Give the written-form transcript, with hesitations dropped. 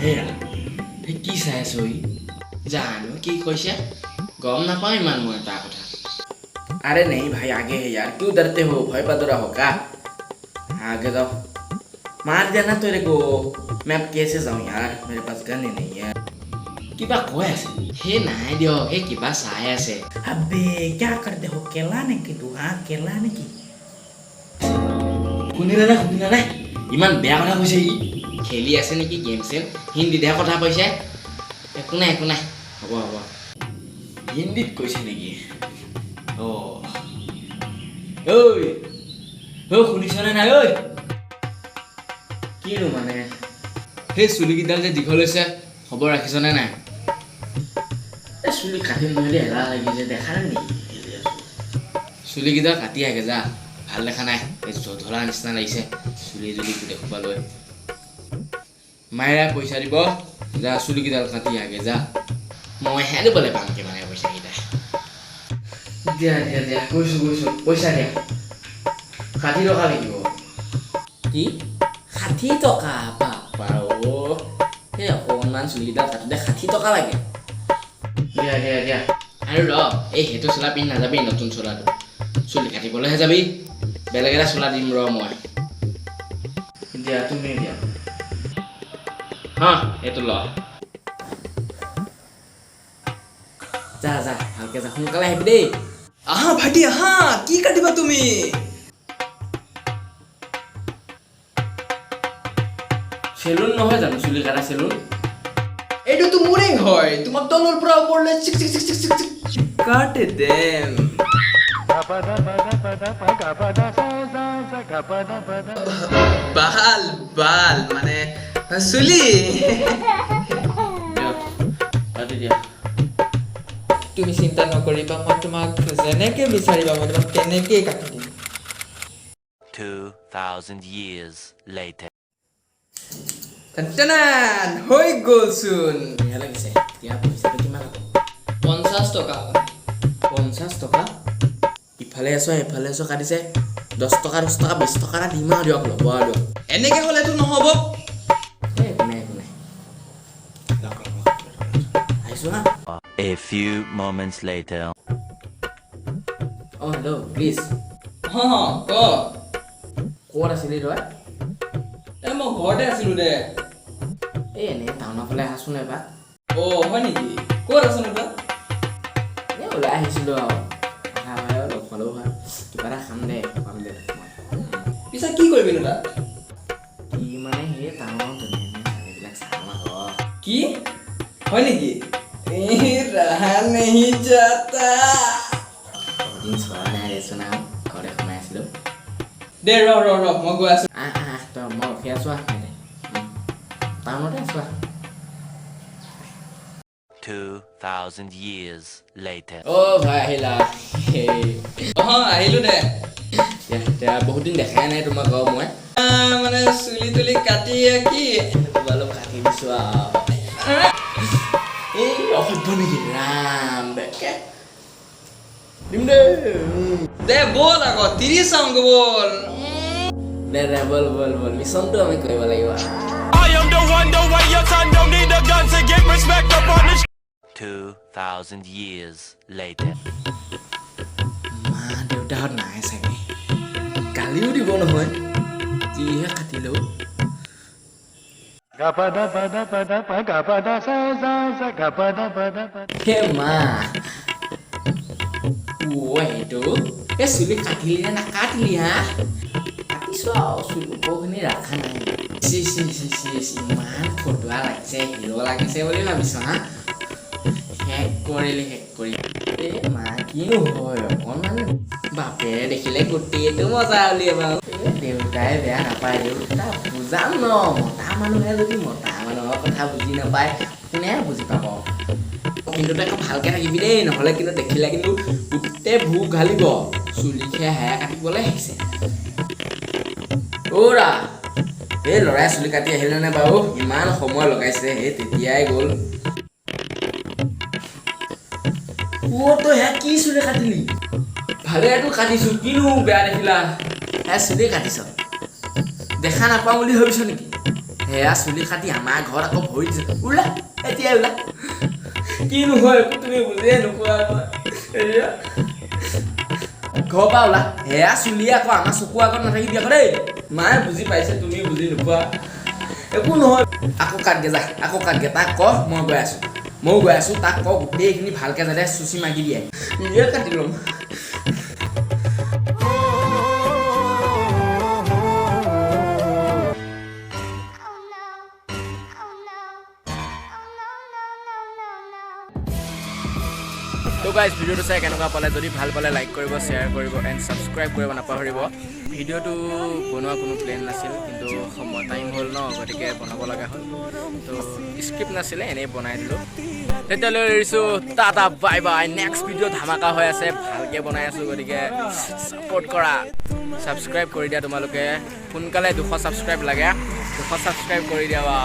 হেৰা কি চাই আছো জানো কি কৈছে গম নাপাওঁ ইমান মই তাৰ কথা अरे नहीं भाई आगे है यार क्यों डरते हो भय पदरा हो का आगे जाओ मार देना तेरे को मैं अब कैसे जाऊं यार मेरे पास गन ही नहीं है किबा कोई ऐसे हे नहीं दियो हे किबा साय ऐसे अबे क्या करते हो केलाने की तू हाँ केलाने की শুনিলা নাই ইমান বেয়া কথা কৈছে ই খেলি আছে নেকি গেম চেম হিন্দীতহে কথা কৈছে একো নাই হ'ব হিন্দীত কৈছে নেকি ঐ শুনিছনে নাই ঐ কিনো মানে সেই চুলিকেইডাল যে দীঘল হৈছে খবৰ ৰাখিছনে নাই এই চুলি কাটি নহ'লে এলাহ লাগিছে দেখা নাই নেকি চুলিকেইডাল কাটি আগে যা ভাল দেখা নাই এই জধলা নিচিনা লাগিছে চুলি জুলি গোটেই খোপা লৈ মায়েৰা পইচা দিব যা চুলিকেইডাল কাটি আগে যা মইহে দিবলৈ পামকে মানে পইচাকেইটা দিয়া কৈছো পইচা দিয়া 60 টকা লাগিব কি 60 টকা বাপা অ সেই অকণমান চুলিকেইডাল কাটোতে 60 টকা লাগে দিয়া আৰু ৰ এই সেইটো চোলা পিন্ধি নাযাবি নতুন চোলাটো চুলি কাটিবলৈহে যাবি বেলেগ এটা চোলা দিম ৰ মই দিয়া তুমি দিয়া হা এইটো ল যা ভালকে যা সোনকালে আহিবি দেই আহা ভাইটি আহা কি কাটিবা তুমি চেলুন নহয় জানো চুলি কাটা চেলুন এইটোতো মোৰেই হয় তোমাক তলৰ পৰা ওপৰলৈ চিক চিক চিক চিক চিক চিক কাটে দেম বাল মানে চুলি কাটি দিয়া তুমি চিন্তা নকৰিবা মই তোমাক যেনেকৈ বিচাৰিবা মই তোমাক তেনেকেই কাটি দিম 2000 years later টান হৈ গ'লচোন ধুনীয়া লাগিছে এতিয়া পইচাটো কিমান হ'ব 50 টকা 50 টকা ইফালে আছো কাটিছে 10 টকা 20 টকা দিম আৰু দিয়ক ল'ব আৰু এনেকে হ'লেতো নহ'ব একো নাই আহিছো হা a few moments later hello' please হ ক ক'ত আছিলি তই এই মই ঘৰতে আছিলো দে এই এনেই টাউনৰ ফালে আহাচোন এবাৰ হয় নেকি ক'ত আছ তই এই ওলাই আহিছিলোঁ আৰু আহা হয় আৰু লগ পালেও হয় কিবা এটা খাম দে পিছে কি কৰিবি তাত কি মানে সেই টাউনৰ ধুনীয়া ছোৱালীবিলাক চাম আকৌ কি হয় নেকি ৰহা নেহি যাতা দিন চোৱা নাই দেচোন আৰু ঘৰতে সোমাই আছিলোঁ দে ৰ মই গৈ আছো আহ তই মই ৰখি আছোঁ টাউনতে আছোঁ 2000 years later ভাই আহিলা আহিলো দে এতিয়া বহুত দিন দেখাই নাই তোমাক আৰু মই মানে চুলি তুলি কাটি কি অলপ কাটি দিছোঁ আৰু এই অসভ্য নেকি ৰাম বেকে দিম দে বল আকৌ 30 চাওঁগৈ বল দে বল মিছনটো আমি কৰিব লাগিব I am the one, the way your son don't need a gun to get respect up on the 2000 years later মা দেউতাহঁত নাই চাগে গালিও দিব নহয় যিহে কাটিলেও হে মা সেইটো এই চুলি কাটিলি নে নাকাটিলি হা কাটিছো আৰু চুলি ওপৰখিনি ৰখা নাই ইমান ফটোৱা লাগিছে হিৰ' লাগিছে বুলি ভাবিছ হা শেষ কৰিলি এই মা কিনো হয় অকণমান বাপেৰে দেখিলে গোটেইটো মজা উলিয়াব দেউতাই বেয়া নাপায় দেউতা বুজাম ন মতা মানুহে যদি মতা মানুহৰ কথা বুজি নাপায় কোনে বুজি পাব কিন্তু তই ভালকৈ থাকিবি দেই নহ'লে কিন্তু দেখিলে কিন্তু গোটেই ভোক ঘালিব চুলিখে হেয়া কাটিবলৈ আহিছে অ'ৰা এই ল'ৰাই চুলি কাটি আহিলে নে বাৰু ইমান সময় লগাইছে সেই তেতিয়াই গ'ল তই হে কি চুলি কাটিলি ভালেটো কাটিছোঁ কিনো বেয়া দেখিলা হে চুলি কাটিছ দেখা নাপাওঁ বুলি ভাবিছ নেকি সেয়া চুলি কাটি আমাৰ ঘৰত আকৌ ভৰি দিছে ওলা এতিয়া ওলা কিনো হয় একো তুমি বুজিয়ে নোপোৱা এয়া ঘৰৰ পৰা ওলা সেয়া চুলি আকৌ আমাৰ চকু আগত নাথাকিবি আকৌ দেই মায়ে বুজি পাইছে তুমি বুজি নোপোৱা একো নহয় আকৌ কাটগে যা আকৌ কাটগে তাক ক মই গৈ আছোঁ ময়ো গৈ আছোঁ তাক ক গোটেইখিনি ভালকৈ যাতে চুচি মাগি দিয়ে নিজে কাটি ল'ম তো গাইজ ভিডিঅ'টো চাই কেনেকুৱা পালে যদি ভাল পালে লাইক কৰিব শ্বেয়াৰ কৰিব এণ্ড ছাবস্ক্ৰাইব কৰিব নাপাহৰিব ভিডিঅ'টো বনোৱা কোনো প্লেন নাছিল কিন্তু সময় টাইম হ'ল ন গতিকে বনাব লগা হ'ল তো স্ক্ৰিপ্ট নাছিলে এনেই বনাই দিলোঁ তেতিয়ালৈ এৰিছোঁ tata bye bye next video' ধামাকা হৈ আছে ভালকৈ বনাই আছোঁ গতিকে ছাপোৰ্ট কৰা ছাবস্ক্ৰাইব কৰি দিয়া তোমালোকে সোনকালে 200 ছাবস্ক্ৰাইব লাগে 200 ছাবস্ক্ৰাইব কৰি দিয়া বাই